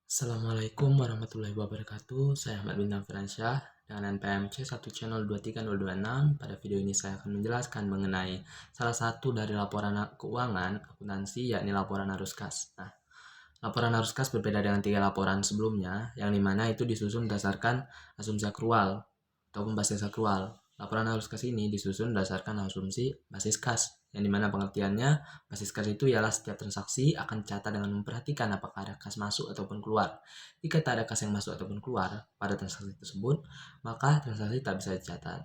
Assalamualaikum warahmatullahi wabarakatuh. Saya Ahmad Bintang Firansyah dengan NPM C1 Channel 23026. Pada video ini saya akan menjelaskan mengenai salah satu dari laporan keuangan akuntansi, yakni laporan arus kas. Nah, laporan arus kas berbeda dengan 3 laporan sebelumnya, yang dimana itu disusun berdasarkan asumsi akrual ataupun basis akrual. Laporan arus kas ini disusun berdasarkan asumsi basis kas, yang dimana pengertiannya basis kas itu ialah setiap transaksi akan dicatat dengan memperhatikan apakah ada kas masuk ataupun keluar. Jika tak ada kas yang masuk ataupun keluar pada transaksi tersebut, maka transaksi tak bisa dicatat.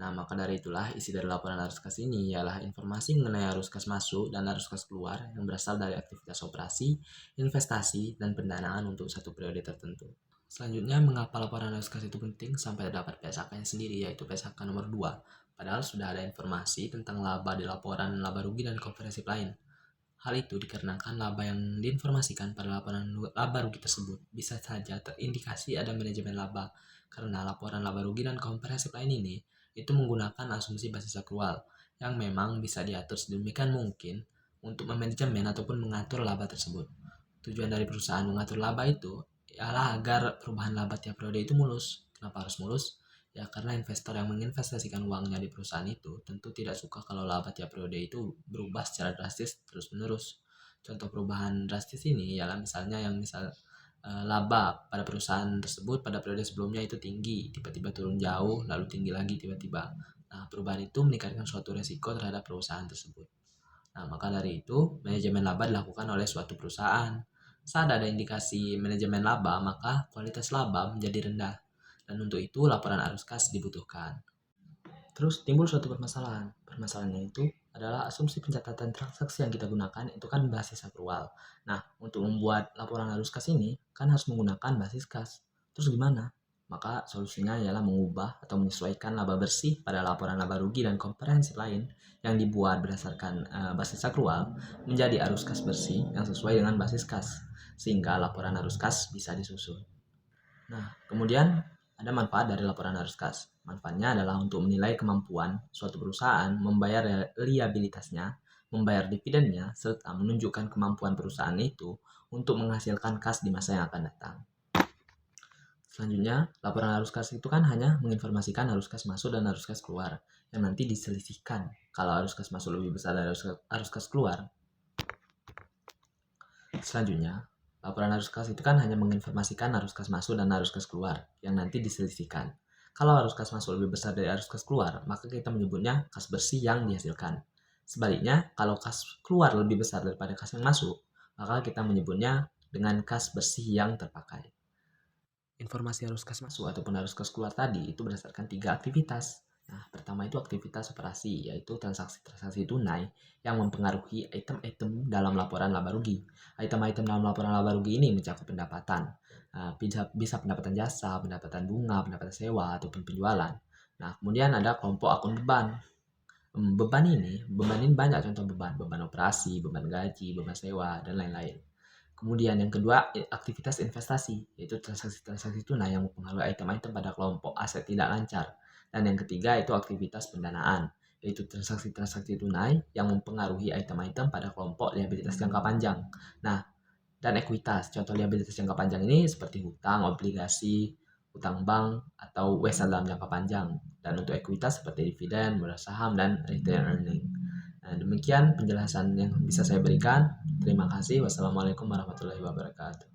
Nah, maka dari itulah isi dari laporan arus kas ini ialah informasi mengenai arus kas masuk dan arus kas keluar yang berasal dari aktivitas operasi, investasi, dan pendanaan untuk satu periode tertentu. Selanjutnya, mengapa laporan arus kas itu penting sampai terdapat PSAK-nya sendiri, yaitu PSAK nomor 2. Padahal sudah ada informasi tentang laba di laporan laba rugi dan komprehensif lain. Hal itu dikarenakan laba yang diinformasikan pada laporan laba rugi tersebut bisa saja terindikasi ada manajemen laba, karena laporan laba rugi dan komprehensif lain ini itu menggunakan asumsi basis akrual yang memang bisa diatur sedemikian mungkin untuk memanajemen ataupun mengatur laba tersebut. Tujuan dari perusahaan mengatur laba itu ialah agar perubahan laba tiap periode itu mulus. Kenapa harus mulus? Ya karena investor yang menginvestasikan uangnya di perusahaan itu tentu tidak suka kalau laba tiap periode itu berubah secara drastis terus-menerus. Contoh perubahan drastis ini ialah misalnya laba pada perusahaan tersebut pada periode sebelumnya itu tinggi, tiba-tiba turun jauh, lalu tinggi lagi tiba-tiba. Nah, perubahan itu meningkatkan suatu resiko terhadap perusahaan tersebut. Nah, maka dari itu, manajemen laba dilakukan oleh suatu perusahaan. Saat ada indikasi manajemen laba, maka kualitas laba menjadi rendah. Dan untuk itu, laporan arus kas dibutuhkan. Terus timbul suatu permasalahan. Permasalahannya itu adalah asumsi pencatatan transaksi yang kita gunakan itu kan basis akrual. Nah, untuk membuat laporan arus kas ini kan harus menggunakan basis kas. Terus gimana? Maka solusinya ialah mengubah atau menyesuaikan laba bersih pada laporan laba rugi dan komprehensif lain yang dibuat berdasarkan basis akrual menjadi arus kas bersih yang sesuai dengan basis kas, sehingga laporan arus kas bisa disusun. Nah, kemudian ada manfaat dari laporan arus kas. Manfaatnya adalah untuk menilai kemampuan suatu perusahaan membayar liabilitasnya, membayar dividennya, serta menunjukkan kemampuan perusahaan itu untuk menghasilkan kas di masa yang akan datang. Selanjutnya, laporan arus kas itu kan hanya menginformasikan arus kas masuk dan arus kas keluar, yang nanti diselisihkan. Kalau arus kas masuk lebih besar dari arus kas keluar. Selanjutnya, laporan arus kas itu kan hanya menginformasikan arus kas masuk dan arus kas keluar, yang nanti diselisihkan. Kalau arus kas masuk lebih besar dari arus kas keluar, maka kita menyebutnya kas bersih yang dihasilkan. Sebaliknya, kalau kas keluar lebih besar daripada kas yang masuk, maka kita menyebutnya dengan kas bersih yang terpakai. Informasi arus kas masuk ataupun arus kas keluar tadi itu berdasarkan 3 aktivitas. Nah, pertama itu aktivitas operasi, yaitu transaksi-transaksi tunai yang mempengaruhi item-item dalam laporan laba rugi. Item-item dalam laporan laba rugi ini mencakup pendapatan, bisa pendapatan jasa, pendapatan bunga, pendapatan sewa, ataupun penjualan. Nah, kemudian ada kelompok akun beban. Beban ini banyak contoh beban operasi, beban gaji, beban sewa, dan lain-lain. Kemudian yang kedua, aktivitas investasi, yaitu transaksi-transaksi tunai yang mempengaruhi item-item pada kelompok aset tidak lancar. Dan yang ketiga itu aktivitas pendanaan, yaitu transaksi-transaksi tunai yang mempengaruhi item-item pada kelompok liabilitas jangka panjang. Nah, dan ekuitas, contoh liabilitas jangka panjang ini seperti hutang, obligasi, hutang bank, atau wesa dalam jangka panjang. Dan untuk ekuitas seperti dividen, modal saham, dan return earning. Nah, demikian penjelasan yang bisa saya berikan. Terima kasih. Wassalamualaikum warahmatullahi wabarakatuh.